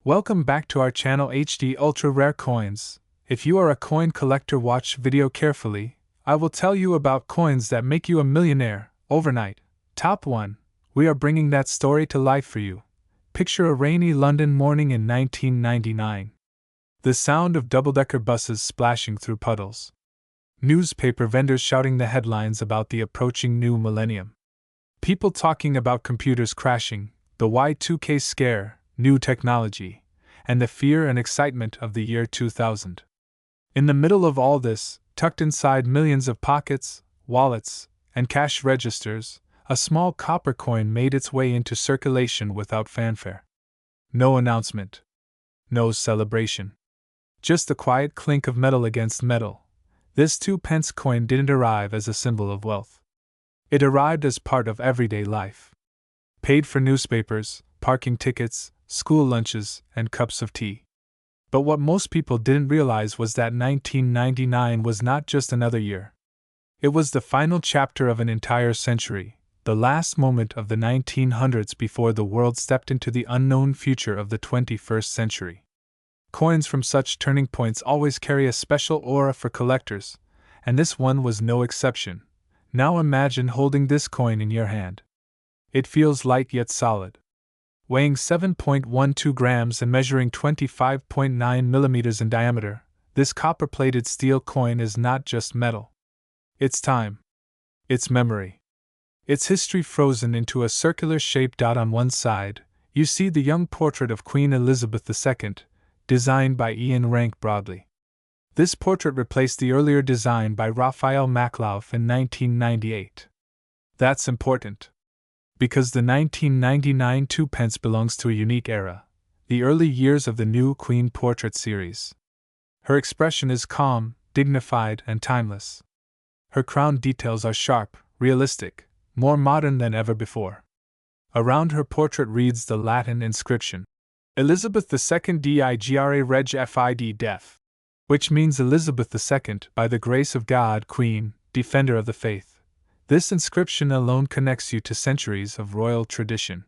Welcome back to our channel HD Ultra Rare Coins. If you are a coin collector, watch video carefully. I will tell you about coins that make you a millionaire overnight. Top 1. We are bringing that story to life for you. Picture a rainy London morning in 1999. The sound of double-decker buses splashing through puddles. Newspaper vendors shouting the headlines about the approaching new millennium. People talking about computers crashing, the Y2K scare, new technology, and the fear and excitement of the year 2000. In the middle of all this, tucked inside millions of pockets, wallets, and cash registers, a small copper coin made its way into circulation without fanfare. No announcement. No celebration. Just the quiet clink of metal against metal. This 2 pence coin didn't arrive as a symbol of wealth. It arrived as part of everyday life. Paid for newspapers, parking tickets, school lunches, and cups of tea. But what most people didn't realize was that 1999 was not just another year. It was the final chapter of an entire century, the last moment of the 1900s before the world stepped into the unknown future of the 21st century. Coins from such turning points always carry a special aura for collectors, and this one was no exception. Now imagine holding this coin in your hand. It feels light yet solid. Weighing 7.12 grams and measuring 25.9 millimeters in diameter, this copper-plated steel coin is not just metal. It's time. It's memory. It's history frozen into a circular-shaped dot on one side. You see the young portrait of Queen Elizabeth II, designed by Ian Rank Broadley. This portrait replaced the earlier design by Raphael Maklauf in 1998. That's important. Because the 1999 2 pence belongs to a unique era, the early years of the new Queen Portrait series. Her expression is calm, dignified, and timeless. Her crown details are sharp, realistic, more modern than ever before. Around her portrait reads the Latin inscription, Elizabeth II Digra Reg Fid Def, which means Elizabeth II, by the grace of God, Queen, Defender of the Faith. This inscription alone connects you to centuries of royal tradition.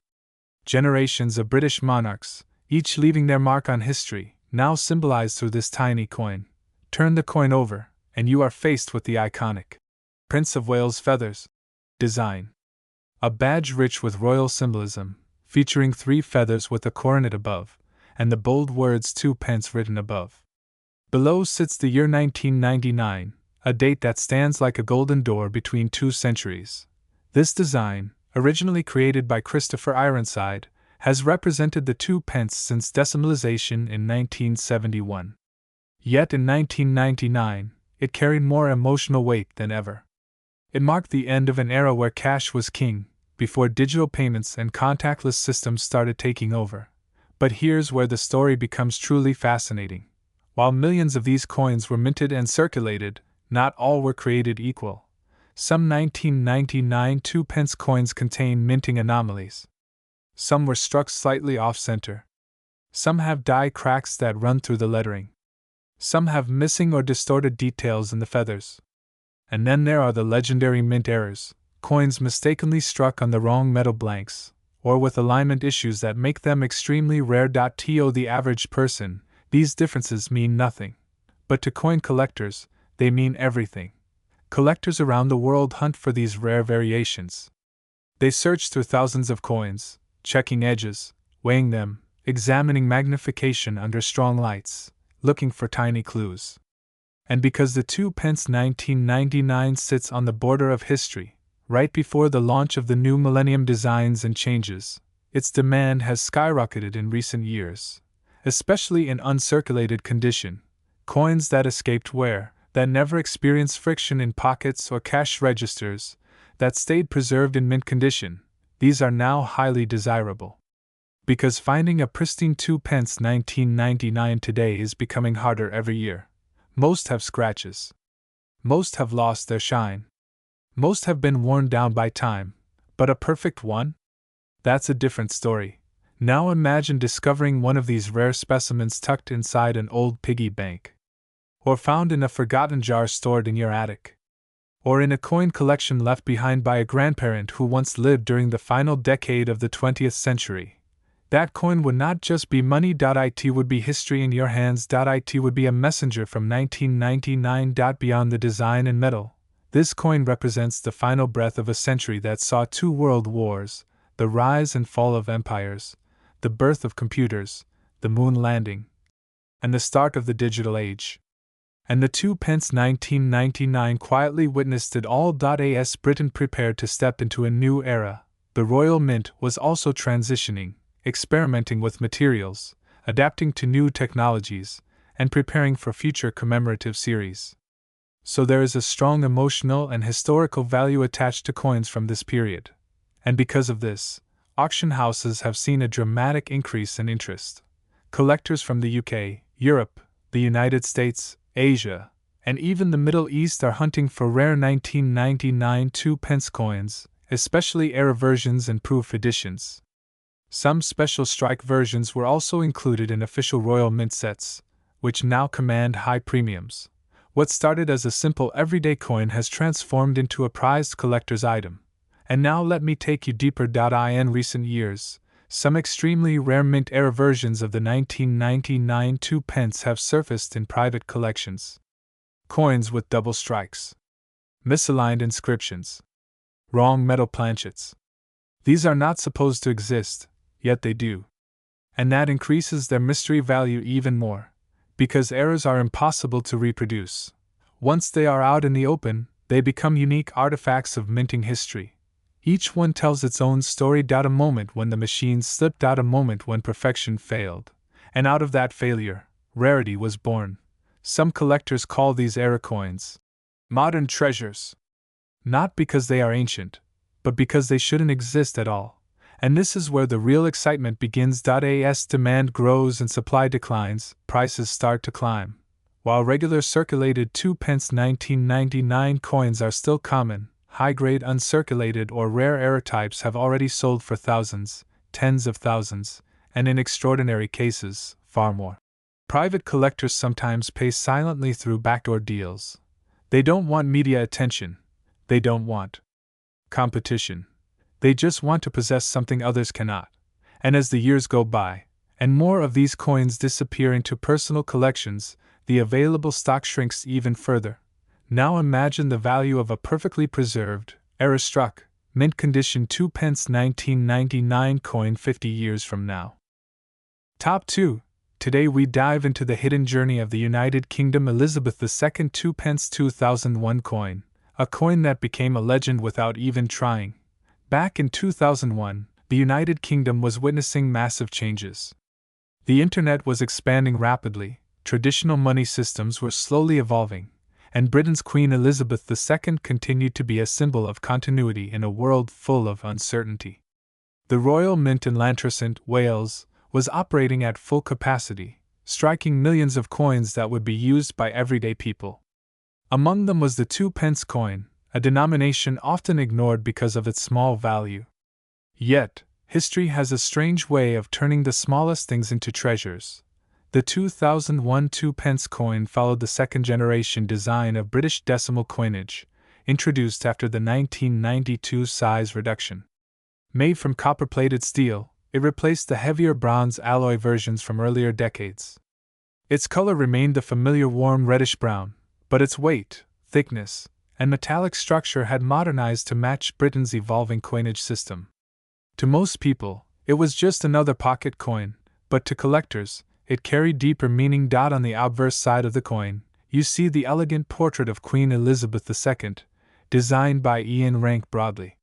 Generations of British monarchs, each leaving their mark on history, now symbolized through this tiny coin. Turn the coin over, and you are faced with the iconic Prince of Wales feathers design. A badge rich with royal symbolism, featuring 3 feathers with a coronet above, and the bold words 2 pence written above. Below sits the year 1999. A date that stands like a golden door between 2 centuries. This design, originally created by Christopher Ironside, has represented the 2 pence since decimalization in 1971. Yet in 1999, it carried more emotional weight than ever. It marked the end of an era where cash was king, before digital payments and contactless systems started taking over. But here's where the story becomes truly fascinating. While millions of these coins were minted and circulated, not all were created equal. Some 1999 2 pence coins contain minting anomalies. Some were struck slightly off-center. Some have die cracks that run through the lettering. Some have missing or distorted details in the feathers. And then there are the legendary mint errors, coins mistakenly struck on the wrong metal blanks, or with alignment issues that make them extremely rare. To the average person, these differences mean nothing. But to coin collectors, they mean everything. Collectors around the world hunt for these rare variations. They search through thousands of coins, checking edges, weighing them, examining magnification under strong lights, looking for tiny clues. And because the 2 pence 1999 sits on the border of history, right before the launch of the new millennium designs and changes, its demand has skyrocketed in recent years, especially in uncirculated condition. Coins that escaped wear, that never experienced friction in pockets or cash registers, that stayed preserved in mint condition, these are now highly desirable. Because finding a pristine 2 pence 1999 today is becoming harder every year. Most have scratches. Most have lost their shine. Most have been worn down by time. But a perfect one? That's a different story. Now imagine discovering one of these rare specimens tucked inside an old piggy bank. Or found in a forgotten jar stored in your attic. Or in a coin collection left behind by a grandparent who once lived during the final decade of the 20th century. That coin would not just be money. It would be history in your hands. It would be a messenger from 1999. Beyond the design and metal, this coin represents the final breath of a century that saw 2 world wars, the rise and fall of empires, the birth of computers, the moon landing, and the start of the digital age. And the 2 pence 1999 quietly witnessed it all. As Britain prepared to step into a new era, the Royal Mint was also transitioning, experimenting with materials, adapting to new technologies, and preparing for future commemorative series. So there is a strong emotional and historical value attached to coins from this period. And because of this, auction houses have seen a dramatic increase in interest. Collectors from the UK, Europe, the United States, Asia, and even the Middle East are hunting for rare 1999 2-pence coins, especially era versions and proof editions. Some special strike versions were also included in official Royal Mint sets, which now command high premiums. What started as a simple everyday coin has transformed into a prized collector's item. And now let me take you deeper. In recent years, some extremely rare mint-era versions of the 1999 2-pence have surfaced in private collections. Coins with double strikes, misaligned inscriptions, wrong metal planchets. These are not supposed to exist, yet they do. And that increases their mystery value even more, because errors are impossible to reproduce. Once they are out in the open, they become unique artifacts of minting history. Each one tells its own story. A moment when the machine slipped, a moment when perfection failed, and out of that failure, rarity was born. Some collectors call these era coins modern treasures. Not because they are ancient, but because they shouldn't exist at all. And this is where the real excitement begins. As demand grows and supply declines, prices start to climb. While regular circulated 2-pence 1999 coins are still common, high-grade uncirculated or rare era types have already sold for thousands, tens of thousands, and in extraordinary cases, far more. Private collectors sometimes pay silently through backdoor deals. They don't want media attention. They don't want competition. They just want to possess something others cannot. And as the years go by, and more of these coins disappear into personal collections, the available stock shrinks even further. Now imagine the value of a perfectly preserved, era-struck, mint-condition 2-pence 1999 coin 50 years from now. Top 2. Today we dive into the hidden journey of the United Kingdom Elizabeth II 2-pence 2001 coin, a coin that became a legend without even trying. Back in 2001, the United Kingdom was witnessing massive changes. The internet was expanding rapidly, traditional money systems were slowly evolving, and Britain's Queen Elizabeth II continued to be a symbol of continuity in a world full of uncertainty. The Royal Mint in Llantrisant, Wales, was operating at full capacity, striking millions of coins that would be used by everyday people. Among them was the 2-pence coin, a denomination often ignored because of its small value. Yet, history has a strange way of turning the smallest things into treasures. The 2001 2-pence coin followed the second-generation design of British decimal coinage, introduced after the 1992 size reduction. Made from copper-plated steel, it replaced the heavier bronze alloy versions from earlier decades. Its color remained the familiar warm reddish-brown, but its weight, thickness, and metallic structure had modernized to match Britain's evolving coinage system. To most people, it was just another pocket coin, but to collectors, it carried deeper meaning. On the obverse side of the coin, you see the elegant portrait of Queen Elizabeth II, designed by Ian Rank Broadley.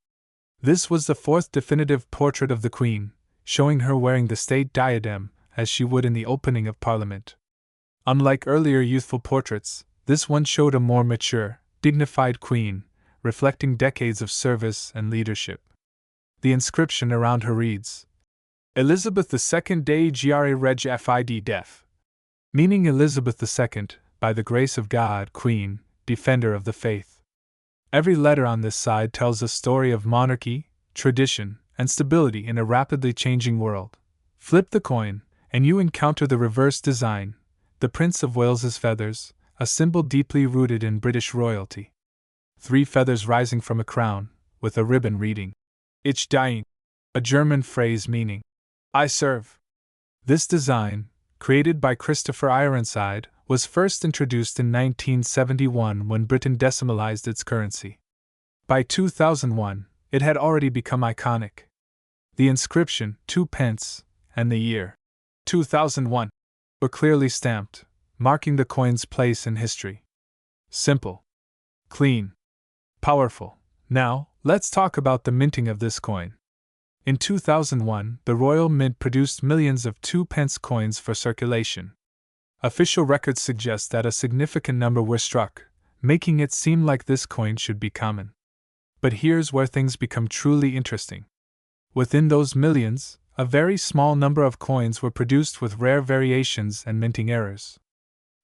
This was the fourth definitive portrait of the Queen, showing her wearing the state diadem, as she would in the opening of Parliament. Unlike earlier youthful portraits, this one showed a more mature, dignified queen, reflecting decades of service and leadership. The inscription around her reads, Elizabeth II Dei Gra Reg Fid Def, meaning Elizabeth II, by the grace of God, Queen, Defender of the Faith. Every letter on this side tells a story of monarchy, tradition, and stability in a rapidly changing world. Flip the coin, and you encounter the reverse design, the Prince of Wales's feathers, a symbol deeply rooted in British royalty. 3 feathers rising from a crown, with a ribbon reading, Ich Dying, a German phrase meaning, I serve. This design, created by Christopher Ironside, was first introduced in 1971 when Britain decimalized its currency. By 2001, it had already become iconic. The inscription, 2 pence, and the year, 2001, were clearly stamped, marking the coin's place in history. Simple. Clean. Powerful. Now, let's talk about the minting of this coin. In 2001, the Royal Mint produced millions of 2 pence coins for circulation. Official records suggest that a significant number were struck, making it seem like this coin should be common. But here's where things become truly interesting. Within those millions, a very small number of coins were produced with rare variations and minting errors.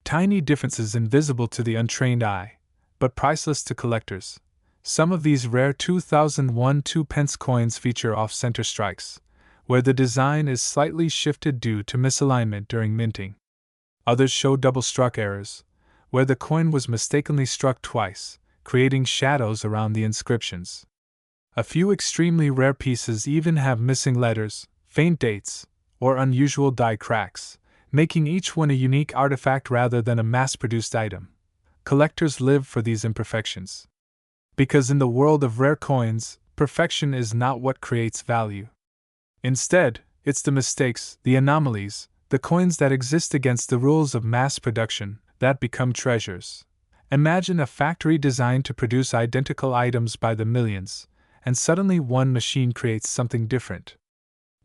Tiny differences invisible to the untrained eye, but priceless to collectors. Some of these rare 2001 2 pence coins feature off-center strikes, where the design is slightly shifted due to misalignment during minting. Others show double-struck errors, where the coin was mistakenly struck twice, creating shadows around the inscriptions. A few extremely rare pieces even have missing letters, faint dates, or unusual die cracks, making each one a unique artifact rather than a mass-produced item. Collectors live for these imperfections. Because in the world of rare coins, perfection is not what creates value. Instead, it's the mistakes, the anomalies, the coins that exist against the rules of mass production, that become treasures. Imagine a factory designed to produce identical items by the millions, and suddenly one machine creates something different.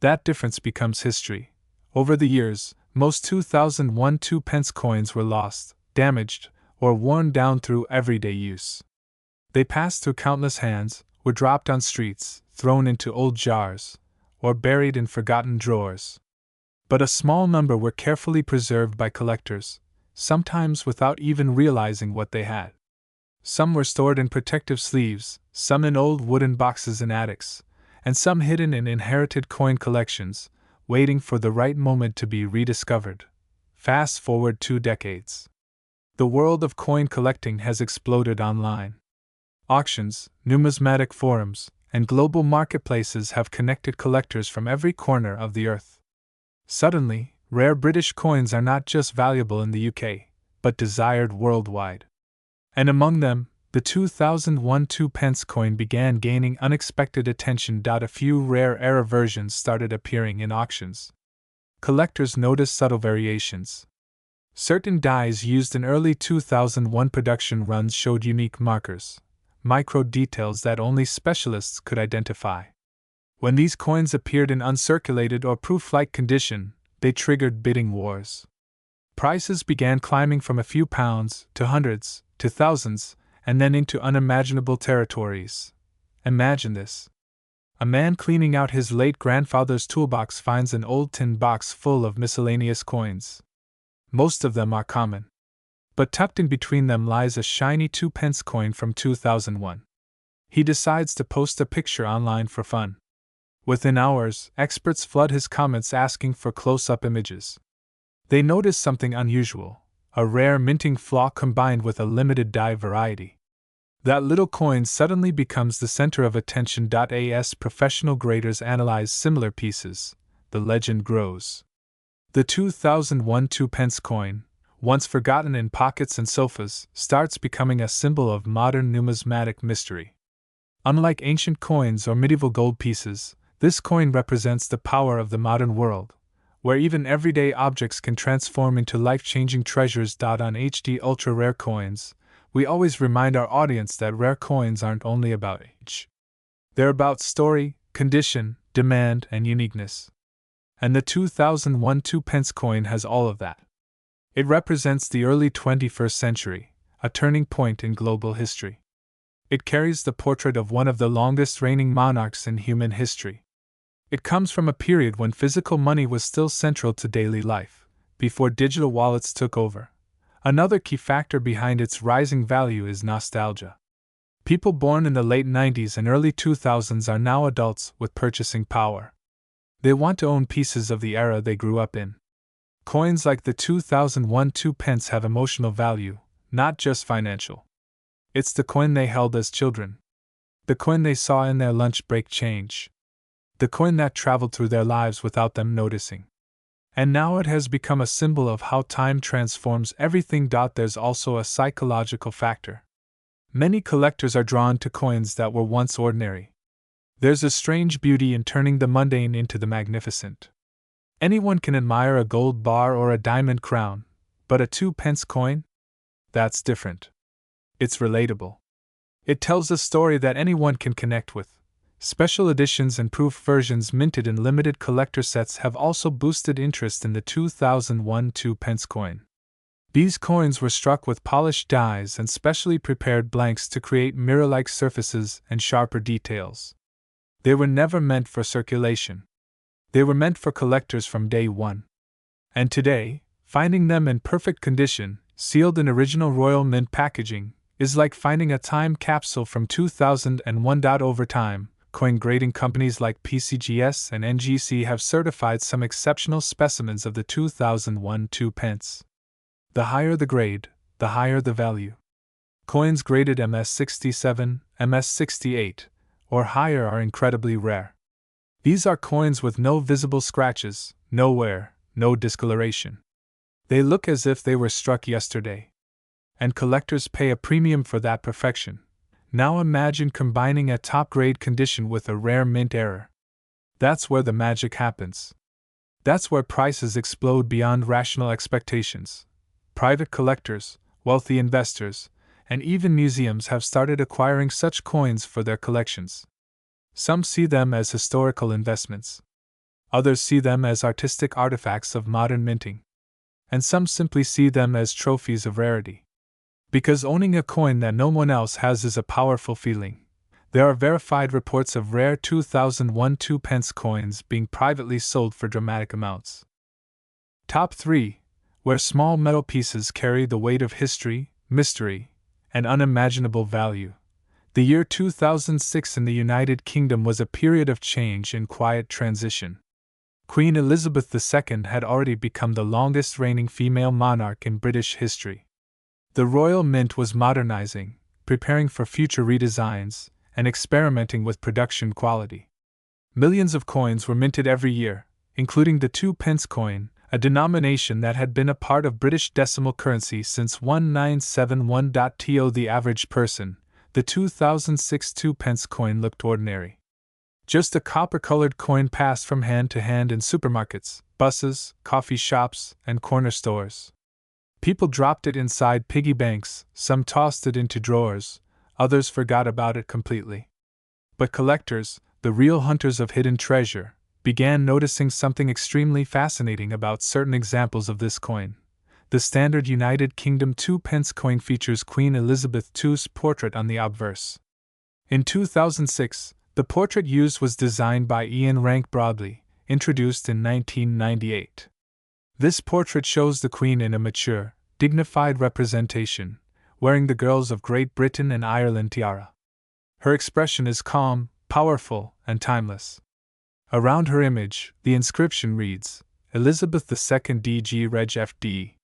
That difference becomes history. Over the years, most 2001 2 pence coins were lost, damaged, or worn down through everyday use. They passed through countless hands, were dropped on streets, thrown into old jars, or buried in forgotten drawers. But a small number were carefully preserved by collectors, sometimes without even realizing what they had. Some were stored in protective sleeves, some in old wooden boxes in attics, and some hidden in inherited coin collections, waiting for the right moment to be rediscovered. Fast forward 2 decades. The world of coin collecting has exploded online. Auctions, numismatic forums, and global marketplaces have connected collectors from every corner of the earth. Suddenly, rare British coins are not just valuable in the UK, but desired worldwide. And among them, the 2001 2 pence coin began gaining unexpected attention. A few rare error versions started appearing in auctions. Collectors noticed subtle variations. Certain dies used in early 2001 production runs showed unique markers, micro details that only specialists could identify. When these coins appeared in uncirculated or proof-like condition, they triggered bidding wars. Prices began climbing from a few pounds to hundreds, to thousands, and then into unimaginable territories. Imagine this. A man cleaning out his late grandfather's toolbox finds an old tin box full of miscellaneous coins. Most of them are common. But tucked in between them lies a shiny 2 pence coin from 2001. He decides to post a picture online for fun. Within hours, experts flood his comments asking for close-up images. They notice something unusual, a rare minting flaw combined with a limited die variety. That little coin suddenly becomes the center of attention. As professional graders analyze similar pieces, the legend grows. The 2001 2 pence coin, once forgotten in pockets and sofas, starts becoming a symbol of modern numismatic mystery. Unlike ancient coins or medieval gold pieces, this coin represents the power of the modern world, where even everyday objects can transform into life-changing treasures. On HD ultra-rare coins, we always remind our audience that rare coins aren't only about age. They're about story, condition, demand, and uniqueness. And the 2001 2 pence coin has all of that. It represents the early 21st century, a turning point in global history. It carries the portrait of one of the longest reigning monarchs in human history. It comes from a period when physical money was still central to daily life, before digital wallets took over. Another key factor behind its rising value is nostalgia. People born in the late 90s and early 2000s are now adults with purchasing power. They want to own pieces of the era they grew up in. Coins like the 2001 2 pence have emotional value, not just financial. It's the coin they held as children. The coin they saw in their lunch break change. the coin that traveled through their lives without them noticing. And now it has become a symbol of how time transforms everything. There's also a psychological factor. Many collectors are drawn to coins that were once ordinary. There's a strange beauty in turning the mundane into the magnificent. Anyone can admire a gold bar or a diamond crown, but a 2-pence coin? That's different. It's relatable. It tells a story that anyone can connect with. Special editions and proof versions minted in limited collector sets have also boosted interest in the 2001 2-pence coin. These coins were struck with polished dies and specially prepared blanks to create mirror-like surfaces and sharper details. They were never meant for circulation. They were meant for collectors from day one. And today, finding them in perfect condition, sealed in original Royal Mint packaging, is like finding a time capsule from 2001. Over time, coin grading companies like PCGS and NGC have certified some exceptional specimens of the 2001 2-pence. The higher the grade, the higher the value. Coins graded MS67, MS68, or higher are incredibly rare. These are coins with no visible scratches, no wear, no discoloration. They look as if they were struck yesterday. And collectors pay a premium for that perfection. Now imagine combining a top-grade condition with a rare mint error. That's where the magic happens. That's where prices explode beyond rational expectations. Private collectors, wealthy investors, and even museums have started acquiring such coins for their collections. Some see them as historical investments. Others see them as artistic artifacts of modern minting. And some simply see them as trophies of rarity. Because owning a coin that no one else has is a powerful feeling. There are verified reports of rare 2001 2-pence coins being privately sold for dramatic amounts. Top 3. Where small metal pieces carry the weight of history, mystery, and unimaginable value. The year 2006 in the United Kingdom was a period of change and quiet transition. Queen Elizabeth II had already become the longest reigning female monarch in British history. The Royal Mint was modernizing, preparing for future redesigns, and experimenting with production quality. Millions of coins were minted every year, including the 2-pence coin, a denomination that had been a part of British decimal currency since 1971. To the average person, the 2006 2-pence coin looked ordinary. Just a copper-colored coin passed from hand to hand in supermarkets, buses, coffee shops, and corner stores. People dropped it inside piggy banks, some tossed it into drawers, others forgot about it completely. But collectors, the real hunters of hidden treasure, began noticing something extremely fascinating about certain examples of this coin. The standard United Kingdom 2-pence coin features Queen Elizabeth II's portrait on the obverse. In 2006, the portrait used was designed by Ian Rank Broadley, introduced in 1998. This portrait shows the Queen in a mature, dignified representation, wearing the girls of Great Britain and Ireland tiara. Her expression is calm, powerful, and timeless. Around her image, the inscription reads, Elizabeth II DG Reg FD.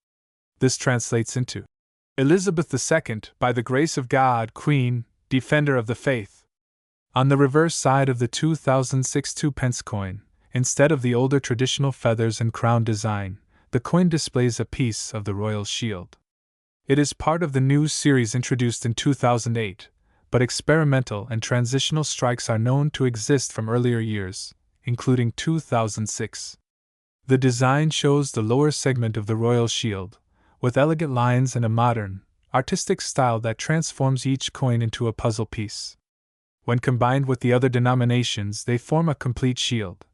This translates into, Elizabeth II, by the grace of God, Queen, Defender of the Faith. On the reverse side of the 2006 2-pence coin, instead of the older traditional feathers and crown design, the coin displays a piece of the royal shield. It is part of the new series introduced in 2008, but experimental and transitional strikes are known to exist from earlier years, including 2006. The design shows the lower segment of the royal shield, with elegant lines and a modern, artistic style that transforms each coin into a puzzle piece. When combined with the other denominations, they form a complete shield.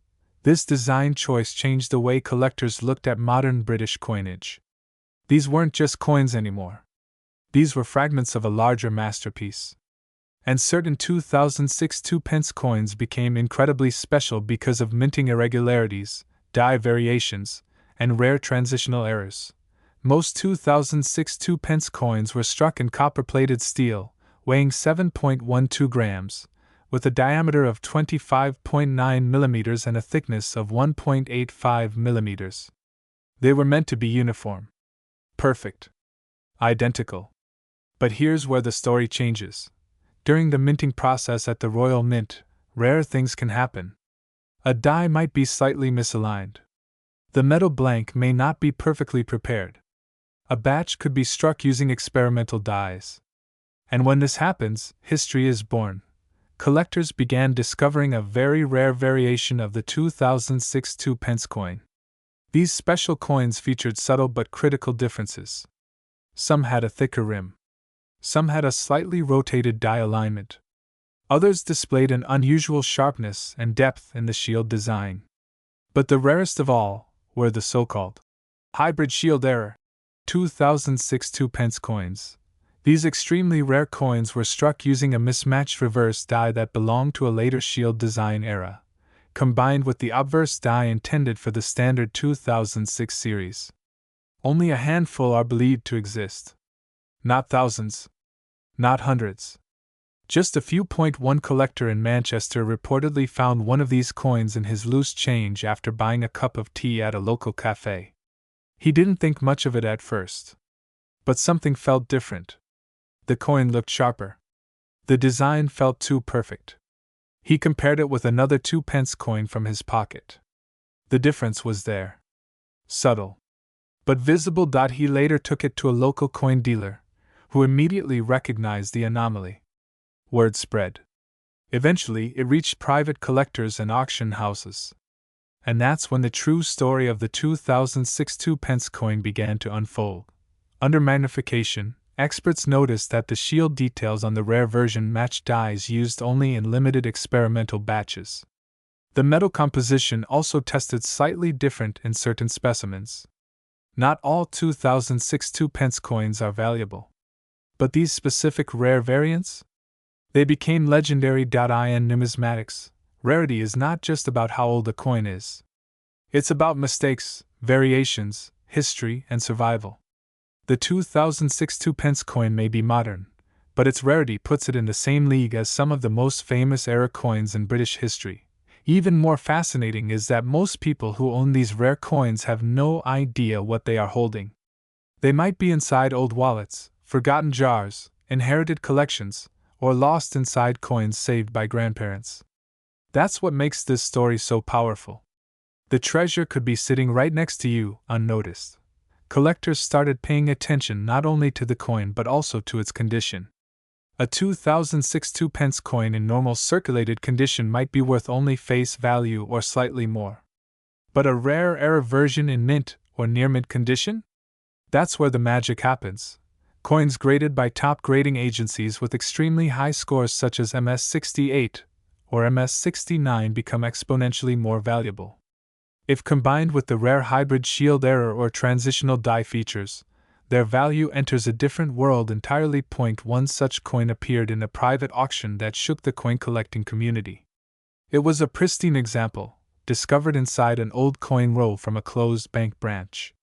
This design choice changed the way collectors looked at modern British coinage. These weren't just coins anymore. These were fragments of a larger masterpiece. And certain 2006 2-pence coins became incredibly special because of minting irregularities, die variations, and rare transitional errors. Most 2006 2-pence coins were struck in copper-plated steel, weighing 7.12 grams, with a diameter of 25.9 millimeters and a thickness of 1.85 millimeters. They were meant to be uniform. Perfect. Identical. But here's where the story changes. During the minting process at the Royal Mint, rare things can happen. A die might be slightly misaligned. The metal blank may not be perfectly prepared. A batch could be struck using experimental dies. And when this happens, history is born. Collectors began discovering a very rare variation of the 2006 2-pence coin. These special coins featured subtle but critical differences. Some had a thicker rim. Some had a slightly rotated die alignment. Others displayed an unusual sharpness and depth in the shield design. But the rarest of all were the so-called hybrid shield error 2006 2-pence coins. These extremely rare coins were struck using a mismatched reverse die that belonged to a later shield design era, combined with the obverse die intended for the standard 2006 series. Only a handful are believed to exist. Not thousands. Not hundreds. Just a few. One collector in Manchester reportedly found one of these coins in his loose change after buying a cup of tea at a local cafe. He didn't think much of it at first. But something felt different. The coin looked sharper. The design felt too perfect. He compared it with another 2-pence coin from his pocket. The difference was there. Subtle, but visible. He later took it to a local coin dealer, who immediately recognized the anomaly. Word spread. Eventually, it reached private collectors and auction houses. And that's when the true story of the 2006 2-pence coin began to unfold. Under magnification, experts noticed that the shield details on the rare version matched dies used only in limited experimental batches. The metal composition also tested slightly different in certain specimens. Not all 2006 2-pence coins are valuable. But these specific rare variants? They became legendary. In numismatics, rarity is not just about how old a coin is. It's about mistakes, variations, history, and survival. The 2006 2-pence coin may be modern, but its rarity puts it in the same league as some of the most famous era coins in British history. Even more fascinating is that most people who own these rare coins have no idea what they are holding. They might be inside old wallets, forgotten jars, inherited collections, or lost inside coins saved by grandparents. That's what makes this story so powerful. The treasure could be sitting right next to you, unnoticed. Collectors started paying attention not only to the coin but also to its condition. A 2006 2-pence coin in normal circulated condition might be worth only face value or slightly more. But a rare era version in mint or near mint condition? That's where the magic happens. Coins graded by top grading agencies with extremely high scores such as MS68 or MS69 become exponentially more valuable. If combined with the rare hybrid shield error or transitional die features, their value enters a different world entirely. One such coin appeared in a private auction that shook the coin collecting community. It was a pristine example, discovered inside an old coin roll from a closed bank branch.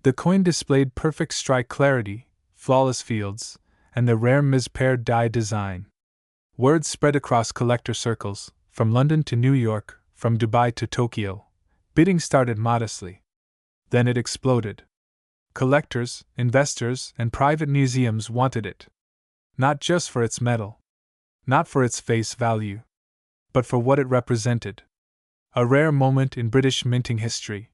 The coin displayed perfect strike clarity, flawless fields, and the rare mispaired die design. Word spread across collector circles, from London to New York, from Dubai to Tokyo. Bidding started modestly. Then it exploded. Collectors, investors, and private museums wanted it. Not just for its metal. Not for its face value. But for what it represented. A rare moment in British minting history.